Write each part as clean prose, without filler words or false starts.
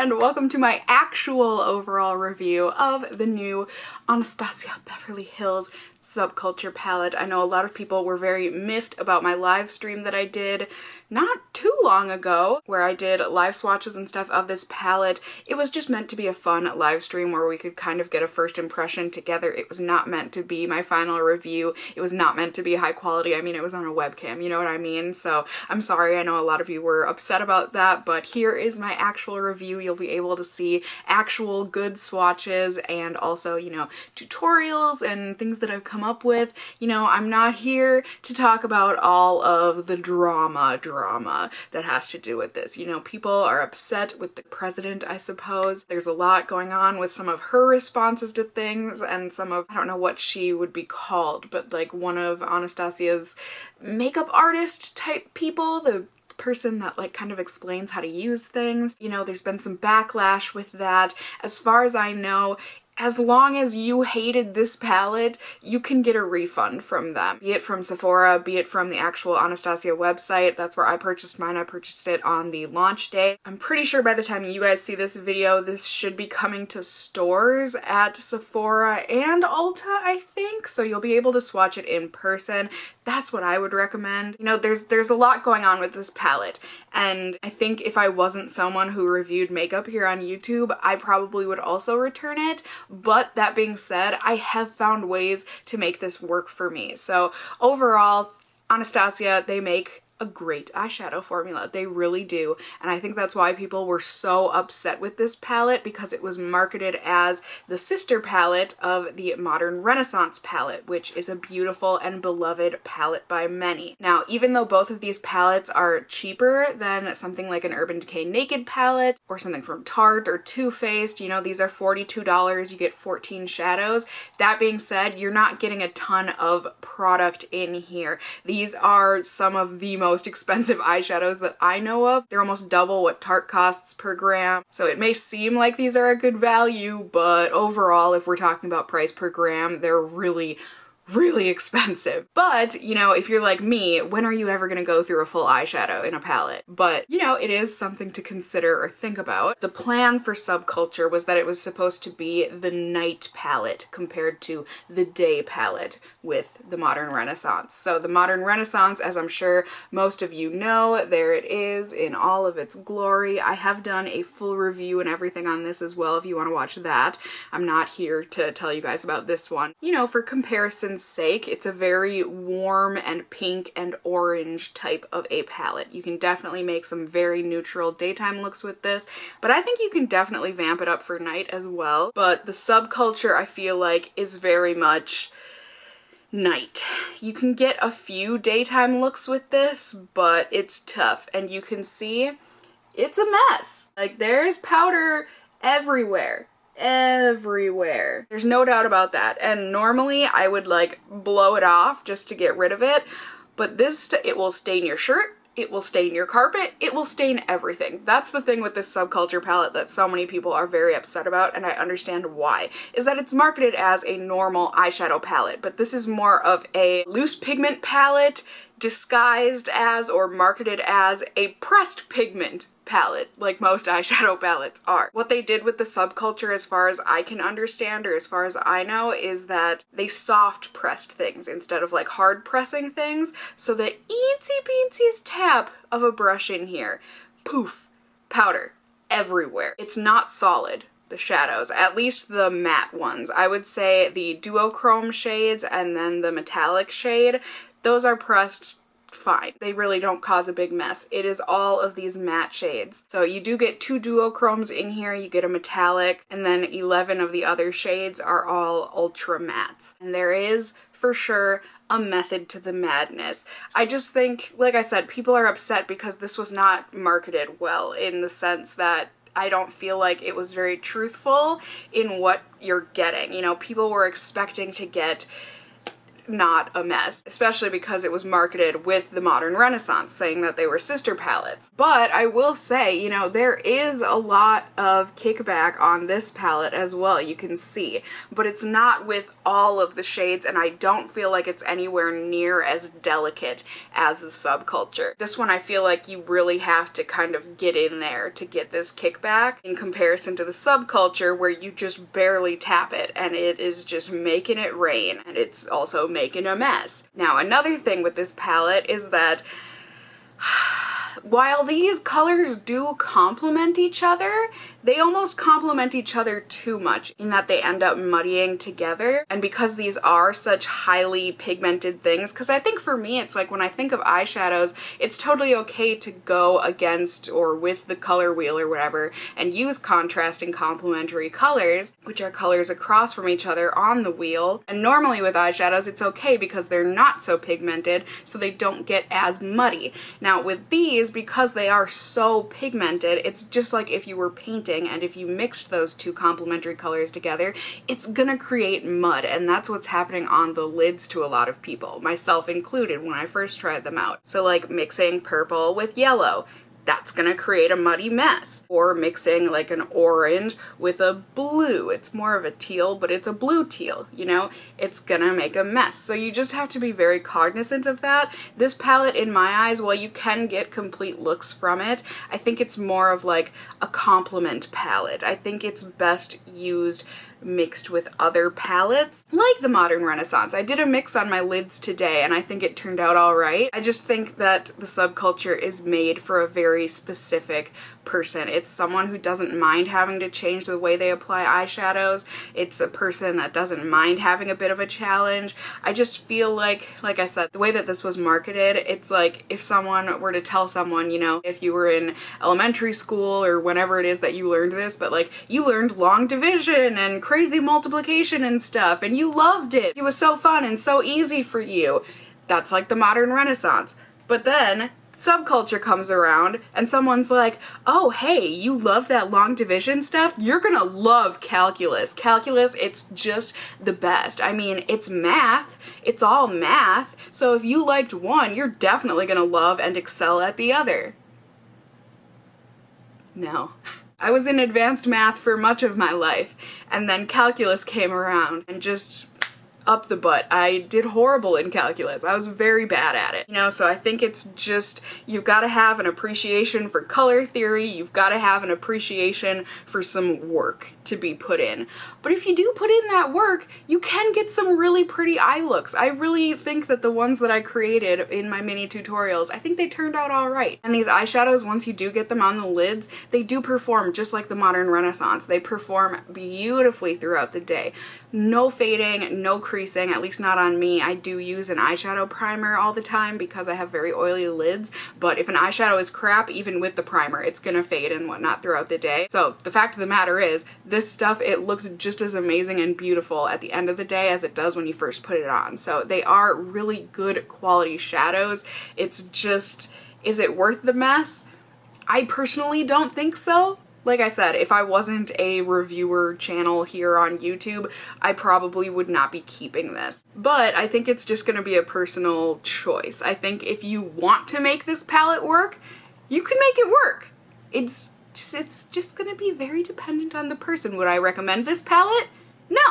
and welcome to my actual overall review of the new Anastasia Beverly Hills Subculture palette. I know a lot of people were very miffed about my live stream that I did not too long ago, where I did live swatches and stuff of this palette. It was just meant to be a fun live stream where we could kind of get a first impression together. It was not meant to be my final review. It was not meant to be high quality. I mean, it was on a webcam, you know what I mean? So I'm sorry, I know a lot of you were upset about that, but here is my actual review. You'll be able to see actual good swatches and also, you know, tutorials and things that I've come up with. You know, I'm not here to talk about all of the drama that has to do with this. You know, people are upset with the president, I suppose. There's a lot going on with some of her responses to things and some of, I don't know what she would be called, but like one of Anastasia's makeup artist type people, the person that like kind of explains how to use things. You know, there's been some backlash with that. As far as I know, as long as you hated this palette, you can get a refund from them. Be it from Sephora, be it from the actual Anastasia website. That's where I purchased mine. I purchased it on the launch day. I'm pretty sure by the time you guys see this video, this should be coming to stores at Sephora and Ulta, I think. So you'll be able to swatch it in person. That's what I would recommend. You know, there's a lot going on with this palette, and I think if I wasn't someone who reviewed makeup here on YouTube, I probably would also return it. But that being said, I have found ways to make this work for me. So overall, Anastasia, they make a great eyeshadow formula. They really do. And I think that's why people were so upset with this palette, because it was marketed as the sister palette of the Modern Renaissance palette, which is a beautiful and beloved palette by many. Now, even though both of these palettes are cheaper than something like an Urban Decay Naked palette or something from Tarte or Too Faced, you know, these are $42, you get 14 shadows. That being said, you're not getting a ton of product in here. These are some of the most expensive eyeshadows that I know of. They're almost double what Tarte costs per gram. So it may seem like these are a good value, but overall, if we're talking about price per gram, they're really expensive. But, you know, if you're like me, when are you ever gonna go through a full eyeshadow in a palette? But, you know, it is something to consider or think about. The plan for Subculture was that it was supposed to be the night palette compared to the day palette with the Modern Renaissance. So the Modern Renaissance, as I'm sure most of you know, there it is in all of its glory. I have done a full review and everything on this as well if you want to watch that. I'm not here to tell you guys about this one. You know, for comparison's sake, it's a very warm and pink and orange type of a palette. You can definitely make some very neutral daytime looks with this, but I think you can definitely vamp it up for night as well. But the Subculture, I feel like, is very much night. You can get a few daytime looks with this, but it's tough, and you can see it's a mess. Like, there's powder everywhere. There's no doubt about that, and normally I would like blow it off just to get rid of it, but this, it will stain your shirt, it will stain your carpet, it will stain everything. That's the thing with this Subculture palette that so many people are very upset about, and I understand why, is that it's marketed as a normal eyeshadow palette, but this is more of a loose pigment palette disguised as or marketed as a pressed pigment palette, like most eyeshadow palettes are. What they did with the Subculture, as far as I can understand, or as far as I know, is that they soft pressed things instead of like hard pressing things. So the eensy peensiest tap of a brush in here, poof, powder everywhere. It's not solid. The shadows, at least the matte ones. I would say the duochrome shades and then the metallic shade, those are pressed fine. They really don't cause a big mess. It is all of these matte shades. So you do get 2 duochromes in here, you get a metallic, and then 11 of the other shades are all ultra mattes. And there is, for sure, a method to the madness. I just think, like I said, people are upset because this was not marketed well, in the sense that I don't feel like it was very truthful in what you're getting. You know, people were expecting to get not a mess, especially because it was marketed with the Modern Renaissance, saying that they were sister palettes. But I will say, you know, there is a lot of kickback on this palette as well, you can see, but it's not with all of the shades, and I don't feel like it's anywhere near as delicate as the Subculture. This one I feel like you really have to kind of get in there to get this kickback in comparison to the Subculture, where you just barely tap it and it is just making it rain, and it's also making a mess. Now, another thing with this palette is that while these colors do complement each other, they almost complement each other too much in that they end up muddying together. And because these are such highly pigmented things, because I think for me it's like when I think of eyeshadows, it's totally okay to go against or with the color wheel or whatever and use contrasting complementary colors, which are colors across from each other on the wheel. And normally with eyeshadows it's okay because they're not so pigmented, so they don't get as muddy. Now with these, because they are so pigmented, it's just like if you were painting, and if you mixed those two complementary colors together, it's gonna create mud, and that's what's happening on the lids to a lot of people, myself included when I first tried them out. So like mixing purple with yellow, that's gonna create a muddy mess. Or mixing like an orange with a blue. It's more of a teal, but it's a blue teal, you know? It's gonna make a mess. So you just have to be very cognizant of that. This palette, in my eyes, while you can get complete looks from it, I think it's more of like a complement palette. I think it's best used mixed with other palettes, like the Modern Renaissance. I did a mix on my lids today and I think it turned out alright. I just think that the Subculture is made for a very specific person. It's someone who doesn't mind having to change the way they apply eyeshadows. It's a person that doesn't mind having a bit of a challenge. I just feel like I said, the way that this was marketed, it's like if someone were to tell someone, you know, if you were in elementary school or whenever it is that you learned this, but like you learned long division and crazy multiplication and stuff and you loved it. It was so fun and so easy for you. That's like the Modern Renaissance. But then Subculture comes around and someone's like, oh hey, you love that long division stuff? You're gonna love calculus. Calculus, it's just the best. I mean, it's math. It's all math. So if you liked one, you're definitely gonna love and excel at the other. No. I was in advanced math for much of my life, and then calculus came around and just up the butt. I did horrible in calculus. I was very bad at it. You know, so I think it's just, you've got to have an appreciation for color theory, you've got to have an appreciation for some work to be put in. But if you do put in that work, you can get some really pretty eye looks. I really think that the ones that I created in my mini tutorials, I think they turned out alright. And these eyeshadows, once you do get them on the lids, they do perform just like the Modern Renaissance. They perform beautifully throughout the day. No fading, no creasing, at least not on me. I do use an eyeshadow primer all the time because I have very oily lids, but if an eyeshadow is crap, even with the primer, it's gonna fade and whatnot throughout the day. So the fact of the matter is, this stuff, it looks just as amazing and beautiful at the end of the day as it does when you first put it on. So they are really good quality shadows. It's just, is it worth the mess? I personally don't think so. Like I said, if I wasn't a reviewer channel here on YouTube, I probably would not be keeping this. But I think it's just gonna be a personal choice. I think if you want to make this palette work, you can make it work. It's just gonna be very dependent on the person. Would I recommend this palette? No.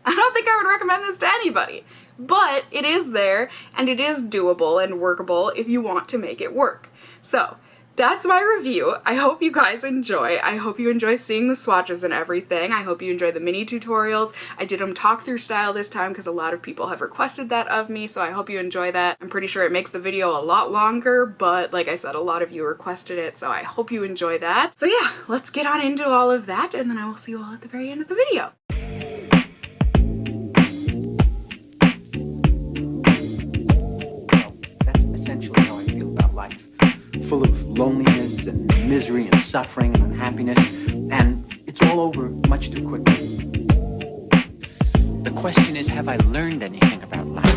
I don't think I would recommend this to anybody. But it is there, and it is doable and workable if you want to make it work. So, that's my review. I hope you guys enjoy. I hope you enjoy seeing the swatches and everything. I hope you enjoy the mini tutorials. I did them talk through style this time because a lot of people have requested that of me, so I hope you enjoy that. I'm pretty sure it makes the video a lot longer, but like I said, a lot of you requested it, so I hope you enjoy that. So yeah, let's get on into all of that, and then I will see you all at the very end of the video. That's essentially how I feel about life. Full of loneliness and misery and suffering and unhappiness, and it's all over much too quickly. The question is, have I learned anything about life?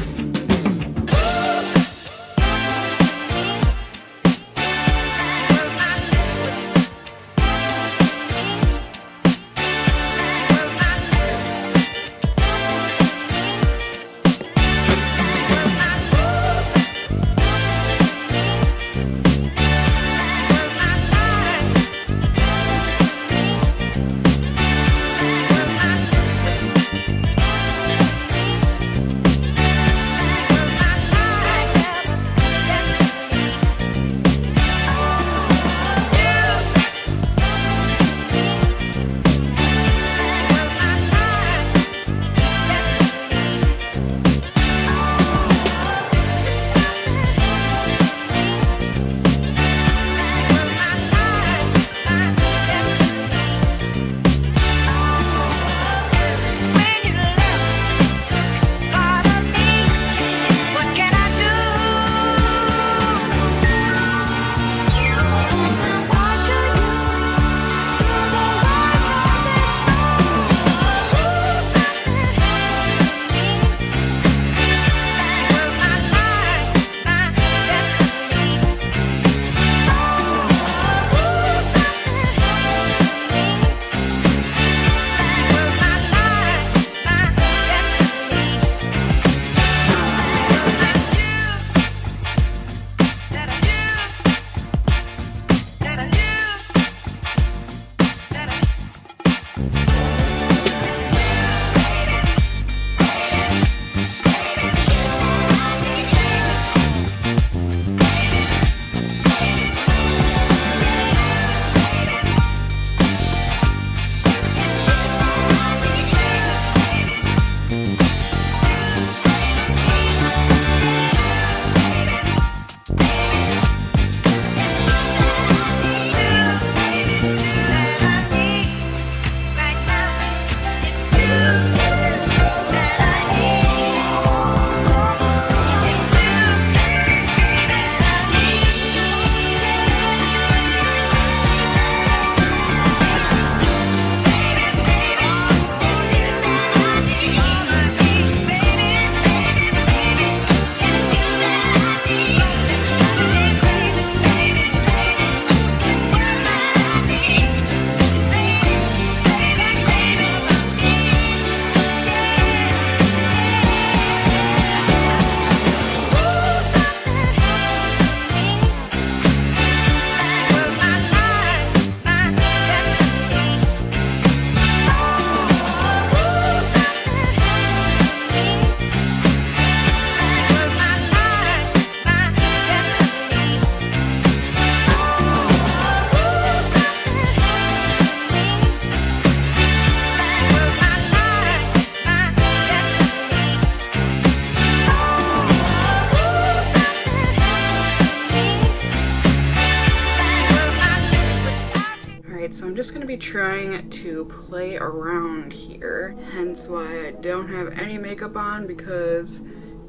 gonna be trying to play around here, hence why I don't have any makeup on, because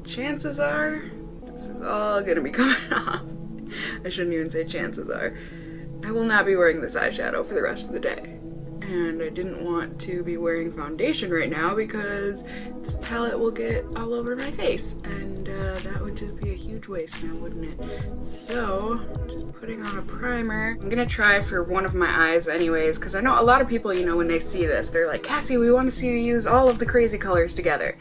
chances are this is all gonna be coming off. I shouldn't even say chances are. I will not be wearing this eyeshadow for the rest of the day. And I didn't want to be wearing foundation right now because this palette will get all over my face, and that would just be a huge waste now, wouldn't it? So, just putting on a primer. I'm gonna try for one of my eyes anyways, because I know a lot of people, you know, when they see this, they're like, Cassie, we want to see you use all of the crazy colors together.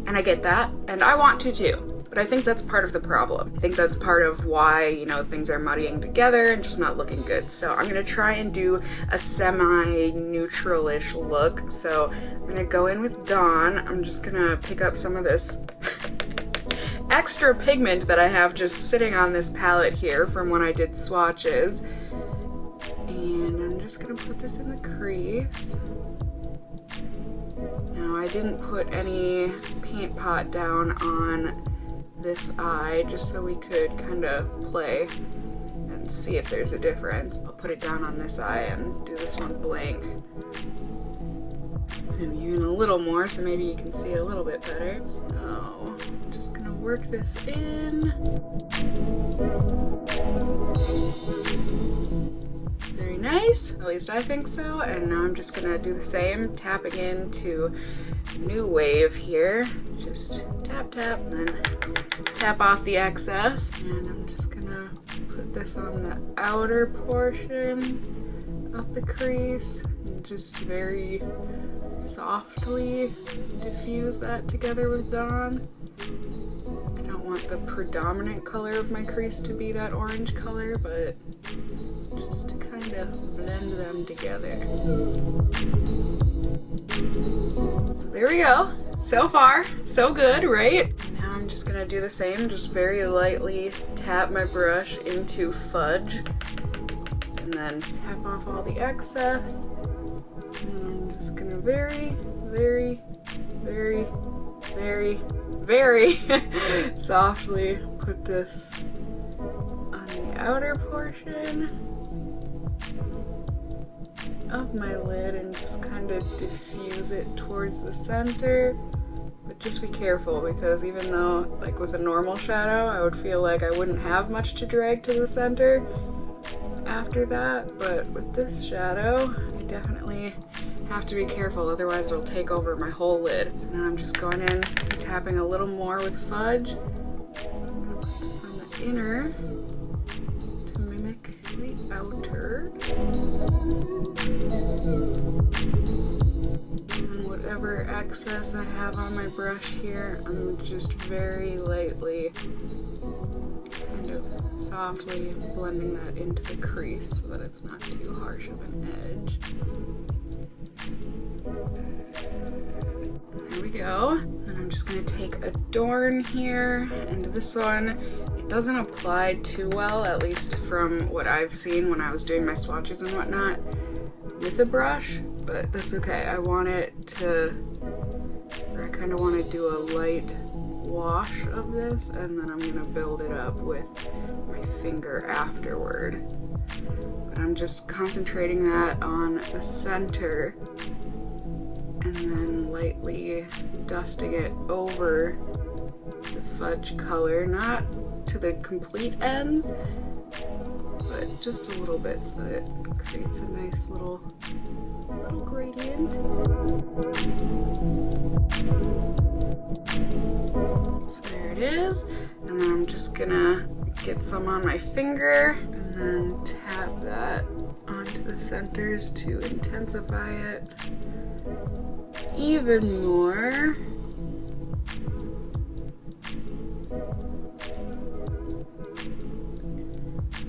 And I get that, and I want to too. But I think that's part of the problem. I think that's part of why, you know, things are muddying together and just not looking good. So I'm gonna try and do a semi-neutral-ish look. So I'm gonna go in with Dawn. I'm just gonna pick up some of this extra pigment that I have just sitting on this palette here from when I did swatches. And I'm just gonna put this in the crease. Now I didn't put any paint pot down on this eye just so we could kind of play and see if there's a difference. I'll put it down on this eye and do this one blank. Zoom you in a little more so maybe you can see a little bit better. So I'm just gonna work this in. Very nice, at least I think so. And now I'm just gonna do the same, tapping into New Wave here. Just tap, tap, and then tap off the excess. And I'm just gonna put this on the outer portion of the crease and just very softly diffuse that together with Dawn. I don't want the predominant color of my crease to be that orange color, but just to kind of blend them together. So there we go. So far, so good, right? Now I'm just gonna do the same, just very lightly tap my brush into fudge and then tap off all the excess. And then I'm just gonna very, very, very, very, very softly put this on the outer portion of my lid and just kind of diffuse it towards the center. But just be careful, because even though, like with a normal shadow, I would feel like I wouldn't have much to drag to the center after that, but with this shadow, I definitely have to be careful, otherwise it'll take over my whole lid. So now I'm just going in and tapping a little more with fudge. I'm gonna put this on the inner to mimic the outer. And whatever excess I have on my brush here, I'm just very lightly, kind of softly blending that into the crease so that it's not too harsh of an edge. There we go. And I'm just going to take Adorn here, and this one, it doesn't apply too well, at least from what I've seen when I was doing my swatches and whatnot with a brush, but that's okay. I want it to, or I kind of want to do a light wash of this, and then I'm going to build it up with my finger afterward. But I'm just concentrating that on the center and then lightly dusting it over the fudge color, not to the complete ends, but just a little bit so that it creates a nice little gradient. So there it is, and then I'm just gonna get some on my finger and then tap that onto the centers to intensify it even more.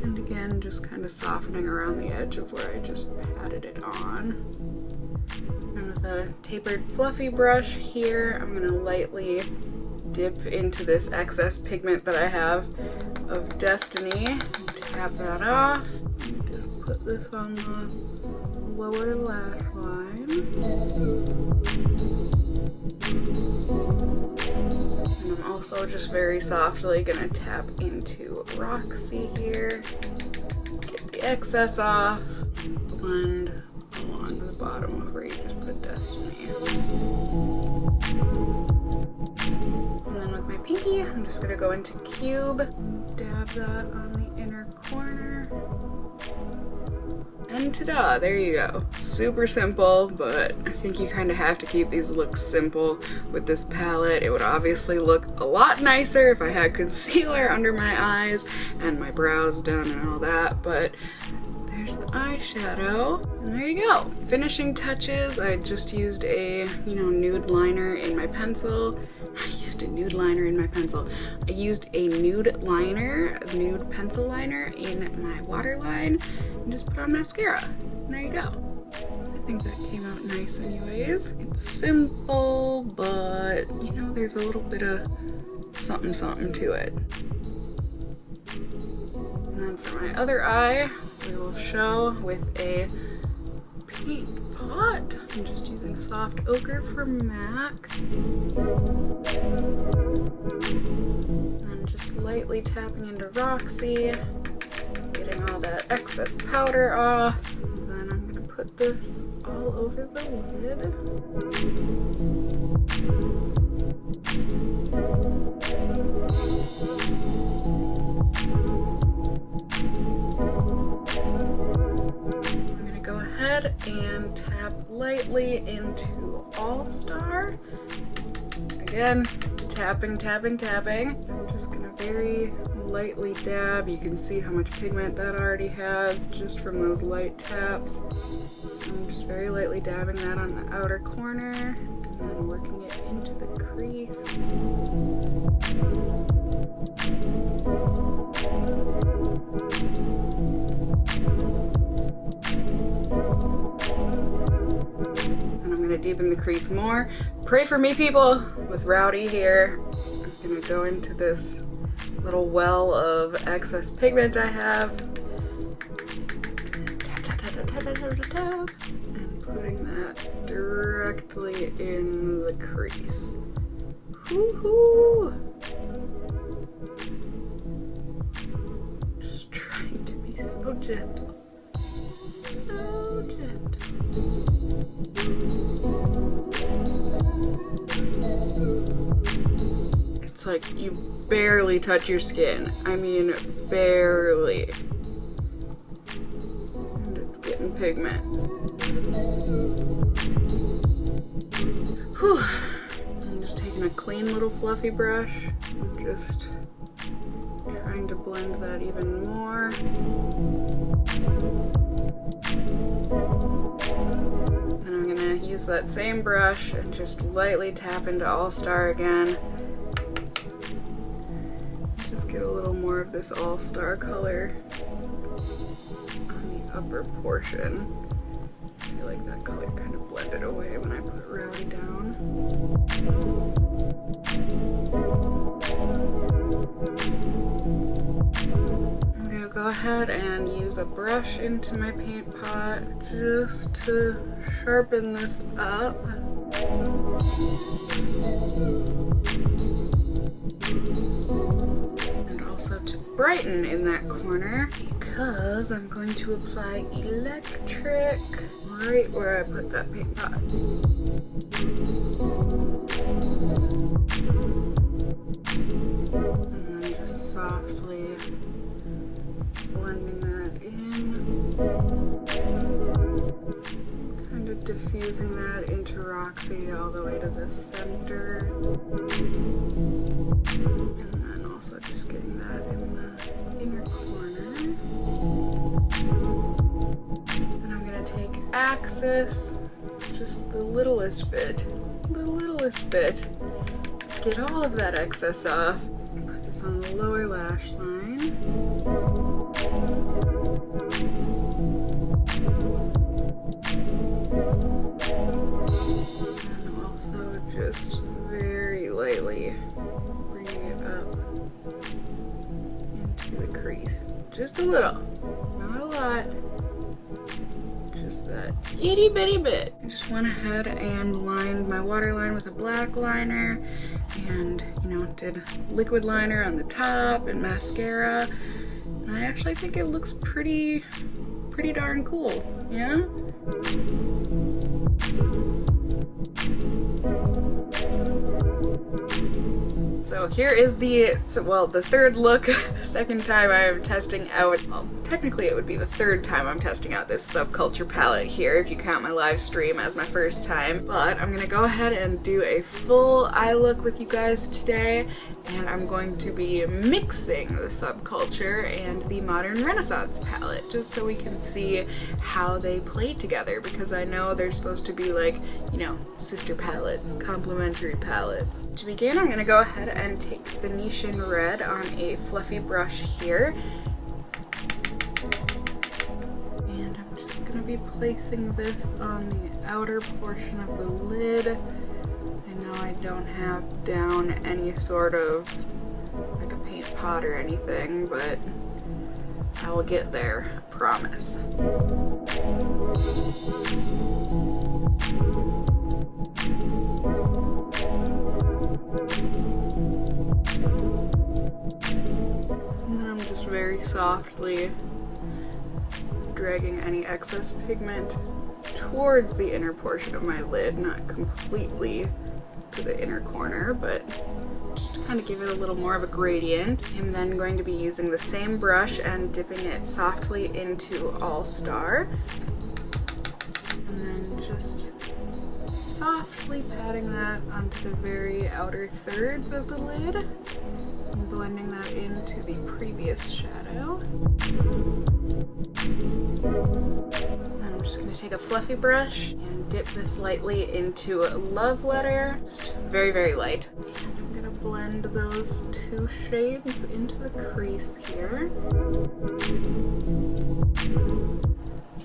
And again, just kind of softening around the edge of where I just patted it on. And with a tapered fluffy brush here, I'm gonna lightly dip into this excess pigment that I have of Destiny. Tap that off. Just put this on the lower lash line. And I'm also just very softly gonna tap into Roxy here. Get the excess off. Blend along bottom of where you just put Destiny. And then with my pinky, I'm just gonna go into Cube, dab that on the inner corner. And ta-da, there you go. Super simple, but I think you kind of have to keep these looks simple with this palette. It would obviously look a lot nicer if I had concealer under my eyes and my brows done and all that, but there's the eyeshadow. And there you go. Finishing touches, I just used a, nude liner in my pencil. I used a nude pencil liner in my waterline and just put on mascara. And there you go. I think that came out nice anyways. It's simple, but there's a little bit of something to it. And then for my other eye, we will show with a paint pot. I'm just using soft ochre from M.A.C. And just lightly tapping into Roxy, getting all that excess powder off. And then I'm gonna put this all over the lid. And tap lightly into All Star. Again, tapping. I'm just gonna very lightly dab. You can see how much pigment that already has just from those light taps. I'm just very lightly dabbing that on the outer corner and then working it into the crease. Deepen the crease more. Pray for me, people, with Rowdy here. I'm gonna go into this little well of excess pigment I have. Tap, and putting that directly in the crease. Woohoo! Just trying to be so gentle. So gentle. It's like you barely touch your skin. I mean, barely. And it's getting pigment. Whew. I'm just taking a clean little fluffy brush and just trying to blend that even more. Then I'm gonna use that same brush and just lightly tap into All Star again. Just get a little more of this All Star color on the upper portion. I feel like that color kind of blended away when I put Rowdy down. I'm gonna go ahead and use a brush into my paint pot just to sharpen this up. And also to brighten in that corner, because I'm going to apply electric right where I put that paint pot. And then just softly blending that in. Kind of diffusing that into Roxy all the way to the center. And then also just getting that in the inner corner. Then I'm going to take Axis, just the littlest bit, get all of that excess off, and put this on the lower lash line. And also just very lightly bringing it up into the crease. Just a little, not a lot. Just that itty bitty bit. I just went ahead and lined my waterline with a black liner and, did liquid liner on the top and mascara. And I actually think it looks pretty darn cool, yeah? So here is the third look, the second time I am testing out, well, technically it would be the third time I'm testing out this Subculture palette here, if you count my live stream as my first time. But I'm gonna go ahead and do a full eye look with you guys today, and I'm going to be mixing the Subculture and the Modern Renaissance palette, just so we can see how they play together, because I know they're supposed to be like, you know, sister palettes, complementary palettes. To begin, I'm gonna go ahead and take Venetian Red on a fluffy brush here. And I'm just gonna be placing this on the outer portion of the lid. I know I don't have down any sort of like a paint pot or anything, but I will get there, I promise. And then I'm just very softly dragging any excess pigment towards the inner portion of my lid, not completely to the inner corner, but just to kind of give it a little more of a gradient. I'm then going to be using the same brush and dipping it softly into All Star, and then just softly patting that onto the very outer thirds of the lid and blending that into the previous shadow. Then I'm just going to take a fluffy brush and dip this lightly into Love Letter, just very, very light. And I'm going to blend those two shades into the crease here.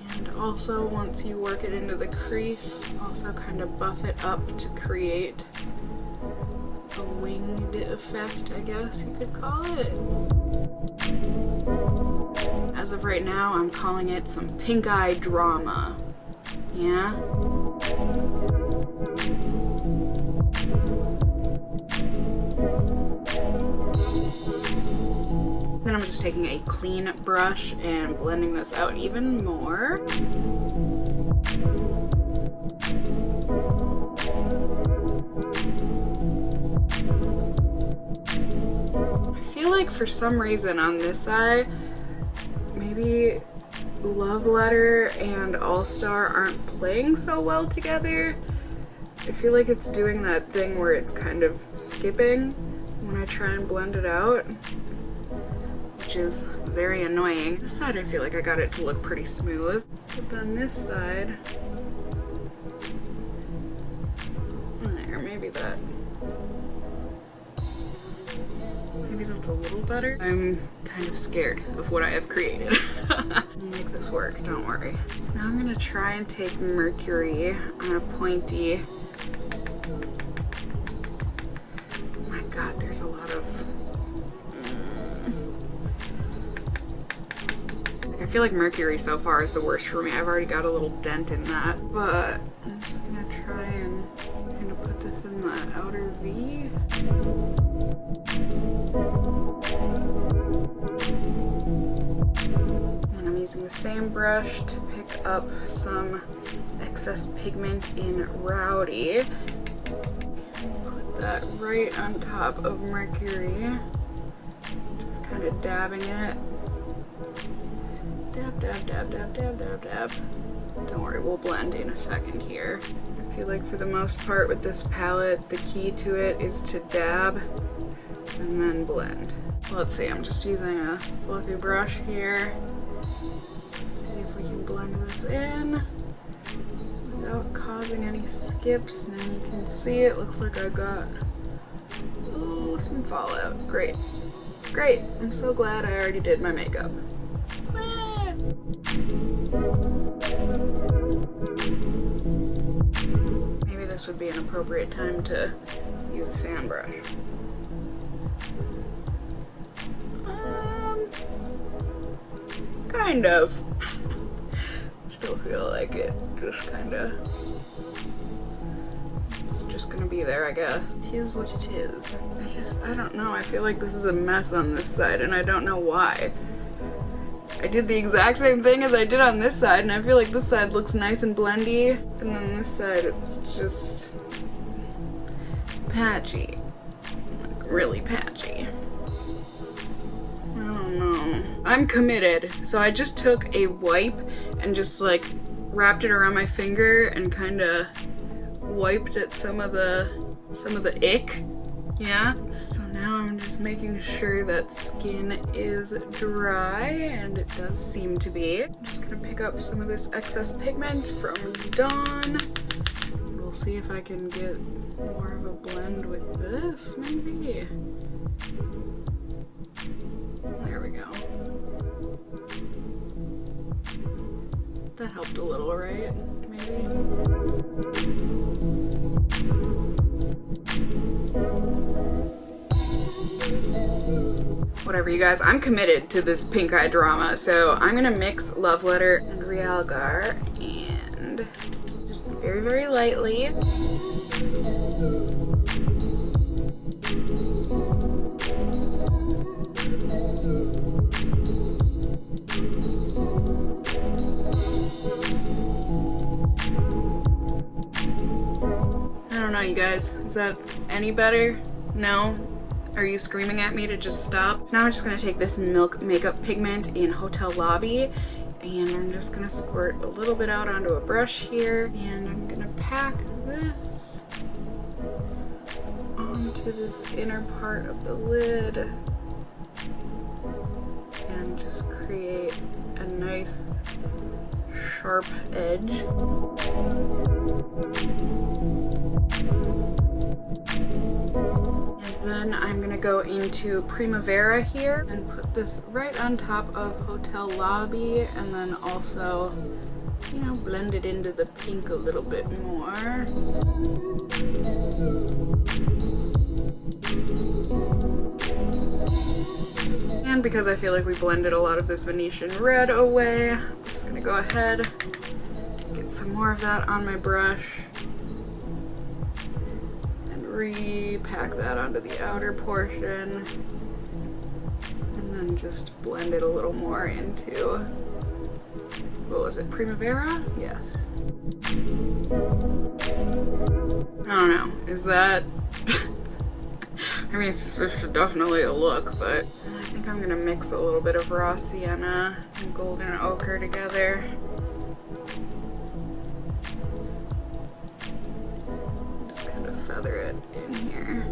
And also, once you work it into the crease, also kind of buff it up to create a winged effect, I guess you could call it. As of right now, I'm calling it some pink eye drama. Yeah? Then I'm just taking a clean brush and blending this out even more. I feel like for some reason on this eye, maybe Love Letter and All Star aren't playing so well together. I feel like it's doing that thing where it's kind of skipping when I try and blend it out, which is very annoying. This side I feel like I got it to look pretty smooth, but on this side, there, maybe that's a little better. I'm kind of scared of what I have created. I'll make this work, don't worry. So now I'm gonna try and take Mercury on a pointy. Oh my god, there's a lot of... I feel like Mercury so far is the worst for me. I've already got a little dent in that, but I'm just gonna try and kind of put this in the outer V. And I'm using the same brush to pick up some excess pigment in Rowdy. Put that right on top of Mercury. Just kind of dabbing it. Dab, dab, dab, dab, dab, dab, dab. Don't worry, we'll blend in a second here. I feel like for the most part with this palette, the key to it is to dab and then blend. So let's see, I'm just using a fluffy brush here. See if we can blend this in without causing any skips. Now you can see it looks like I got some fallout. Great. Great. I'm so glad I already did my makeup. Maybe this would be an appropriate time to use a fan brush. Kind of. Still feel like it just kind of... It's just gonna be there, I guess. It is what it is. I don't know. I feel like this is a mess on this side, and I don't know why. I did the exact same thing as I did on this side, and I feel like this side looks nice and blendy, and then this side it's just patchy. Like really patchy. I don't know. I'm committed. So I just took a wipe and just like wrapped it around my finger and kind of wiped at some of the ick. Yeah. So now I'm just making sure that skin is dry, and it does seem to be. I'm just gonna pick up some of this excess pigment from Dawn. We'll see if I can get more of a blend with this, maybe. There we go. That helped a little, right? Maybe. Whatever, you guys, I'm committed to this pink eye drama, so I'm gonna mix Love Letter and Realgar and just very, very lightly. I don't know, you guys, is that any better? No? Are you screaming at me to just stop? So now I'm just gonna take this Milk Makeup Pigment in Hotel Lobby, and I'm just gonna squirt a little bit out onto a brush here, and I'm gonna pack this onto this inner part of the lid and just create a nice sharp edge. Then I'm gonna go into Primavera here and put this right on top of Hotel Lobby, and then also, you know, blend it into the pink a little bit more. And because I feel like we blended a lot of this Venetian red away, I'm just gonna go ahead, get some more of that on my brush, repack that onto the outer portion, and then just blend it a little more into, what was it, Primavera? Yes. I don't know, is that, I mean, it's definitely a look, but I think I'm gonna mix a little bit of raw sienna and golden ochre together. Feather it in here.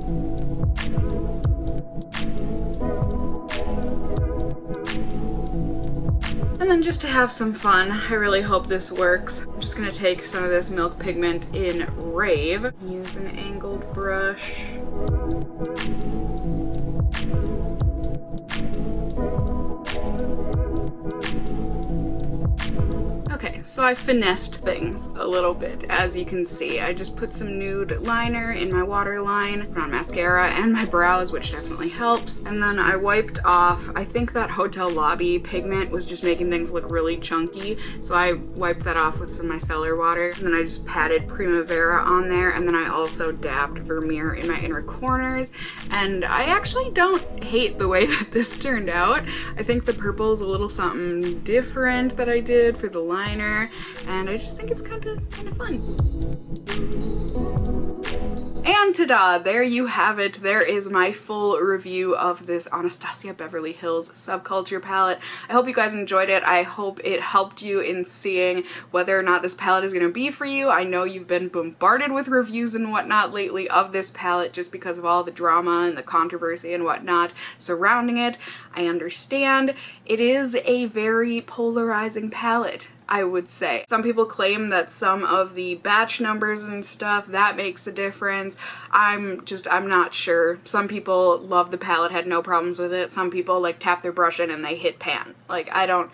And then just to have some fun, I really hope this works. I'm just gonna take some of this milk pigment in Rave, use an angled brush. Okay, so I finessed things a little bit, as you can see. I just put some nude liner in my waterline, put on mascara and my brows, which definitely helps. And then I wiped off, I think that Hotel Lobby pigment was just making things look really chunky, so I wiped that off with some micellar water. And then I just patted Primavera on there, and then I also dabbed Vermeer in my inner corners. And I actually don't hate the way that this turned out. I think the purple is a little something different that I did for the liner, and I just think it's kind of fun. And ta-da, there you have it. There is my full review of this Anastasia Beverly Hills Subculture palette. I hope you guys enjoyed it. I hope it helped you in seeing whether or not this palette is going to be for you. I know you've been bombarded with reviews and whatnot lately of this palette just because of all the drama and the controversy and whatnot surrounding it. I understand. It is a very polarizing palette, I would say. Some people claim that some of the batch numbers and stuff, that makes a difference. I'm not sure. Some people love the palette, had no problems with it. Some people like tap their brush in and they hit pan. Like, I don't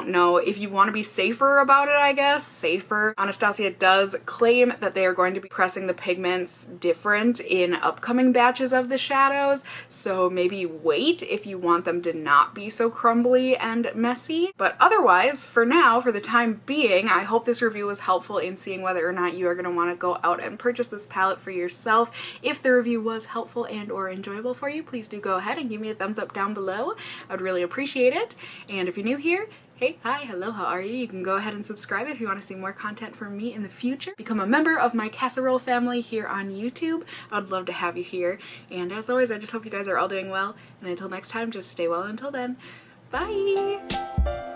know. If you want to be safer about it, I guess, safer. Anastasia does claim that they are going to be pressing the pigments different in upcoming batches of the shadows, so maybe wait if you want them to not be so crumbly and messy. But otherwise, for now, for the time being, I hope this review was helpful in seeing whether or not you are going to want to go out and purchase this palette for yourself. If the review was helpful and or enjoyable for you, please do go ahead and give me a thumbs up down below. I would really appreciate it. And if you're new here, Hey, hi, hello, how are you? You can go ahead and subscribe if you want to see more content from me in the future. Become a member of my casserole family here on YouTube. I would love to have you here. And as always, I just hope you guys are all doing well. And until next time, just stay well until then. Bye!